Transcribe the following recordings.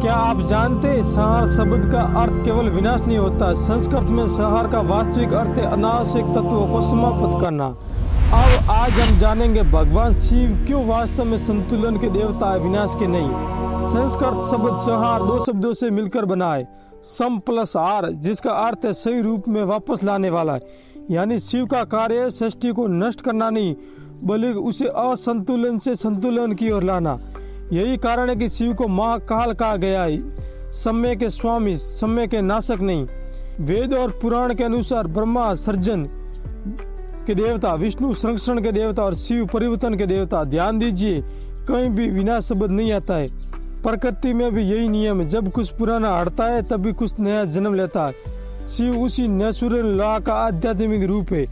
क्या आप जानते हैं संहार शब्द का अर्थ केवल विनाश नहीं होता। संस्कृत में संहार का वास्तविक अर्थ है अनावश्यक तत्वों को समाप्त करना। अब आज हम जानेंगे भगवान शिव क्यों वास्तव में संतुलन के देवता है, विनाश के नहीं। संस्कृत शब्द संहार दो शब्दों से मिलकर बना है, सम प्लस हार, जिसका अर्थ है सही रूप में वापस लाने वाला। यानी शिव का कार्य सृष्टि को नष्ट करना नहीं, बल्कि उसे असंतुलन से संतुलन की ओर लाना। यही कारण है कि शिव को महाकाल कहा गया है, समय के स्वामी, समय के नाशक नहीं। वेद और पुराण के अनुसार ब्रह्मा सृजन के देवता, विष्णु संरक्षण के देवता और शिव परिवर्तन के देवता। ध्यान दीजिए, कहीं भी विनाश शब्द नहीं आता है। प्रकृति में भी यही नियम है, जब कुछ पुराना हटता है तभी कुछ नया जन्म लेता है। शिव उसी नेचुरल लॉ का आध्यात्मिक रूप है।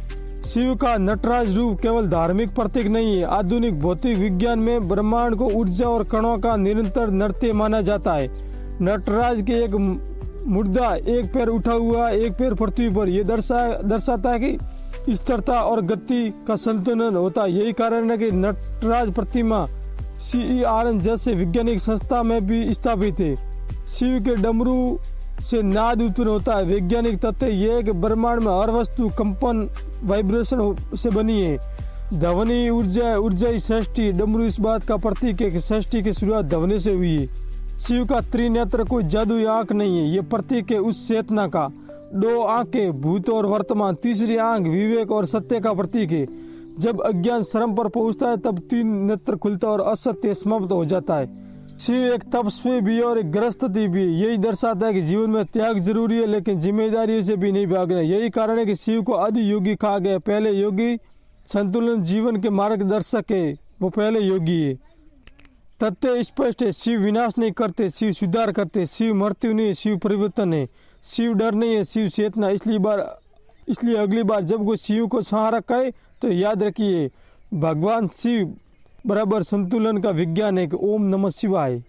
शिव का नटराज रूप केवल धार्मिक प्रतीक नहीं है। आधुनिक भौतिक विज्ञान में ब्रह्मांड को ऊर्जा और कणों का निरंतर नृत्य माना जाता है। नटराज के एक मुर्दा, एक पैर उठा हुआ, एक पैर पृथ्वी पर, यह दर्शाता है कि स्थिरता और गति का संतुलन होता है। यही कारण है कि नटराज प्रतिमा CERN जैसे वैज्ञानिक संस्था में भी स्थापित है। शिव के डमरू से नाद उत्पन्न होता है। वैज्ञानिक तथ्य यह है कि ब्रह्मांड में हर वस्तु कंपन वाइब्रेशन से बनी है। ध्वनि ऊर्जा ही सृष्टि। डमरू इस बात का प्रतीक है कि सृष्टि की शुरुआत ध्वनि से हुई है। शिव का त्रिनेत्र कोई जादुई आंख नहीं है, ये प्रतीक है उस चेतना का। दो आंखें, भूत और वर्तमान, तीसरी आंख विवेक और सत्य का प्रतीक है। जब अज्ञान श्रम पर पहुंचता है तब तीन नेत्र खुलता और असत्य समाप्त हो जाता है। शिव एक तपस्वी भी और एक गृहस्थी भी। यही दर्शाता है कि जीवन में त्याग जरूरी है, लेकिन जिम्मेदारियों से भी नहीं भागना। यही कारण है कि शिव को आदि योगी कहा गया। पहले योगी संतुलन जीवन के मार्गदर्शक है, वो पहले योगी है। तथ्य स्पष्ट है, शिव विनाश नहीं करते, शिव सुधार करते। शिव मृत्यु नहीं है, शिव परिवर्तन है। शिव डर नहीं है, शिव चेतना। इसलिए अगली बार जब कोई शिव को संहारक कहे तो याद रखिए, भगवान शिव बराबर संतुलन का विज्ञान है। ओम नमः शिवाय।